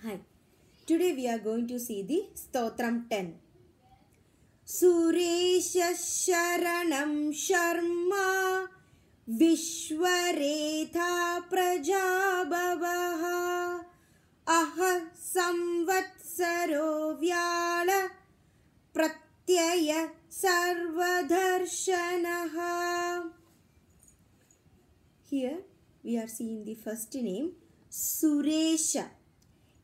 Hi. Today we are going to see the Stotram 10. Suresha Sharanam Sharma Vishwaretha Prajabhavaha Aha Samvatsaro Vyala Pratyaya Sarvadharshanaha. Here we are seeing the first name Suresha.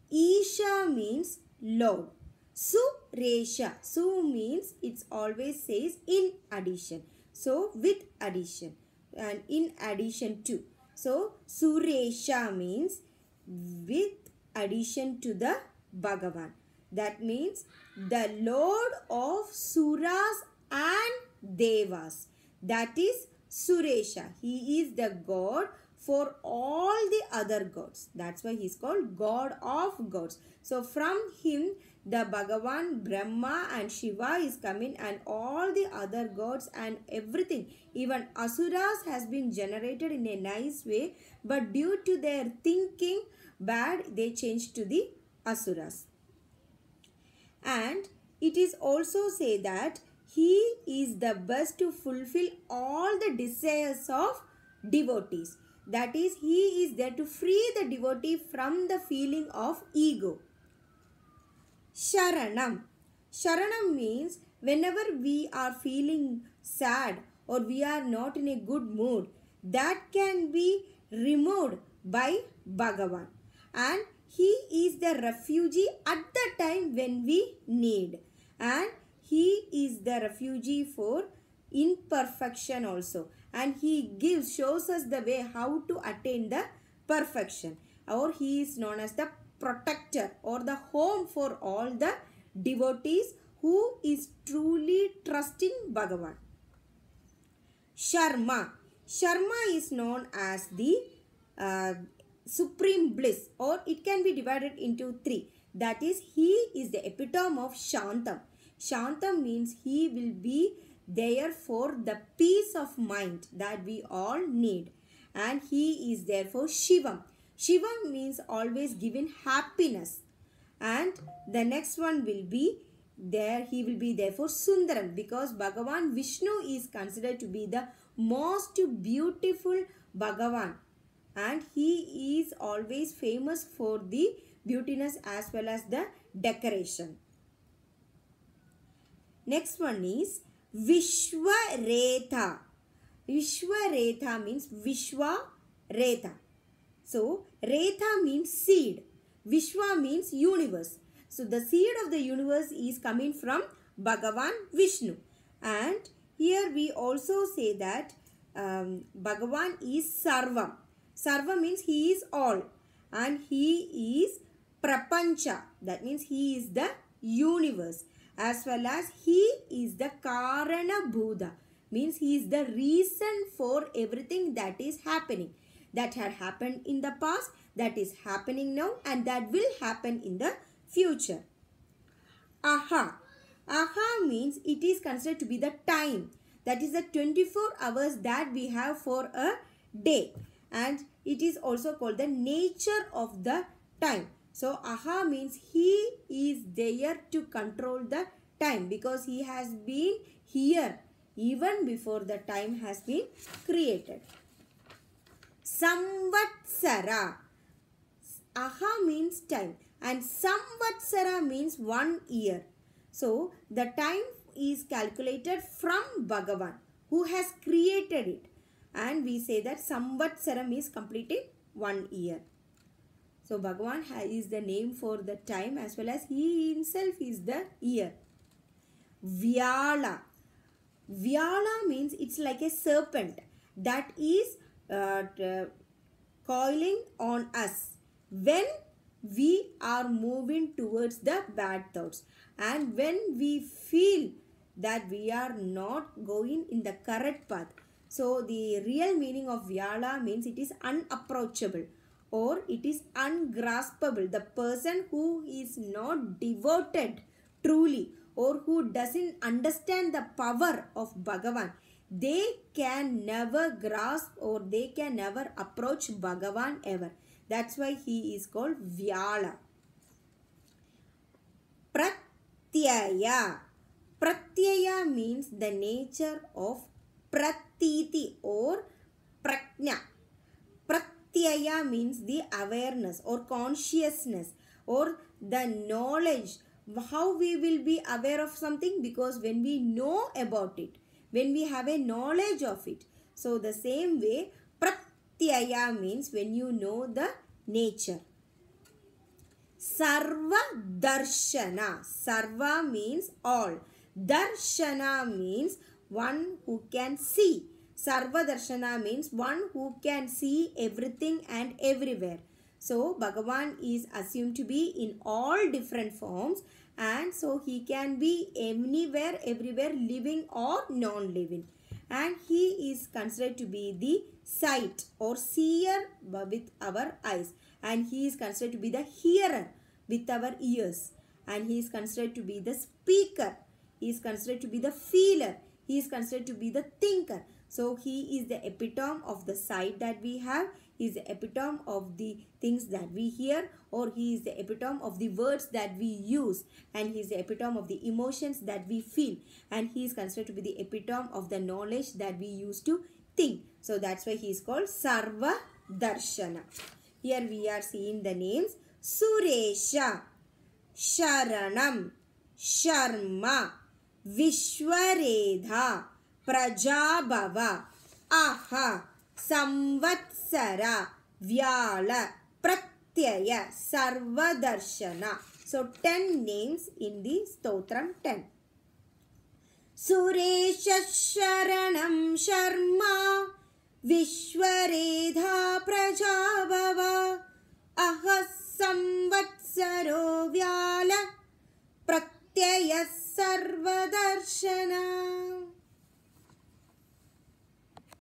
Isha means Lord. Suresha. Su means it always says in addition. So with addition and in addition to. So Suresha means with addition to the Bhagavan. That means the Lord of Suras and Devas. That is Suresha. He is the God for all the other gods. That's why he is called God of gods. So from him the Bhagavan, Brahma and Shiva is coming, and all the other gods and everything. Even Asuras has been generated in a nice way, but due to their thinking bad, they changed to the Asuras. And it is also say that he is the best to fulfill all the desires of devotees. That is, he is there to free the devotee from the feeling of ego. Sharanam. Sharanam means whenever we are feeling sad or we are not in a good mood, that can be removed by Bhagavan. And he is the refugee at the time when we need. And he is the refugee for imperfection also. And he shows us the way how to attain the perfection. Or he is known as the protector or the home for all the devotees who is truly trusting Bhagavan. Sharma. Sharma is known as the supreme bliss, or it can be divided into three. That is, he is the epitome of Shantam. Shantam means he will be there for the peace of mind that we all need. And he is therefore Shivam. Shivam means always giving happiness. And the next one will be there, he will be therefore Sundaram, because Bhagavan Vishnu is considered to be the most beautiful Bhagavan. And he is always famous for the beautiness as well as the decoration. Next one is Vishwaretha. Vishwaretha means Vishwa Retha. So, Retha means seed. Vishwa means universe. So, the seed of the universe is coming from Bhagavan Vishnu. And here we also say that Bhagavan is Sarvam. Sarva means he is all. And he is Prapancha. That means he is the universe. As well as he is the Karana Bhuta. Means he is the reason for everything that is happening. That had happened in the past, that is happening now, and that will happen in the future. Aha. Aha means it is considered to be the time. That is the 24 hours that we have for a day. And it is also called the nature of the time. So, Aha means he is there to control the time, because he has been here even before the time has been created. Samvatsara. Aha means time and Samvatsara means 1 year. So, the time is calculated from Bhagavan who has created it. And we say that Samvatsaram is completing 1 year. So, Bhagavan is the name for the time as well as he himself is the year. Vyala. Vyala means it's like a serpent that is coiling on us when we are moving towards the bad thoughts, and when we feel that we are not going in the correct path. So the real meaning of Vyala means it is unapproachable or it is ungraspable. The person who is not devoted truly or who doesn't understand the power of Bhagavan, they can never grasp or they can never approach Bhagavan ever. That's why he is called Vyala. Pratyaya. Pratyaya means the nature of pratiti or prajna. Pratyaya means the awareness or consciousness or the knowledge. How we will be aware of something? Because when we know about it, when we have a knowledge of it. So the same way, pratyaya means when you know the nature. Sarva darshana. Sarva means all. Darshana means one who can see. Sarva darshana means one who can see everything and everywhere. So Bhagavan is assumed to be in all different forms, and so he can be anywhere, everywhere, living or non-living. And he is considered to be the sight or seer with our eyes. And he is considered to be the hearer with our ears. And he is considered to be the speaker. He is considered to be the feeler. He is considered to be the thinker. So he is the epitome of the sight that we have. He is the epitome of the things that we hear, or he is the epitome of the words that we use, and he is the epitome of the emotions that we feel, and he is considered to be the epitome of the knowledge that we use to think. So that's why he is called Sarva Darshana. Here we are seeing the names Suresha, Sharanam, Sharma, Vishwaredha, Prajabhava, Aha, Samvatsara, Vyala, Pratyaya, Sarvadarshana. So 10 names in the Stotram 10. Suresha Sharanam Sharma, Vishwaredha Prajabhava, Aha Samvatsaro Vyala, Pratyaya Sarvadarshana.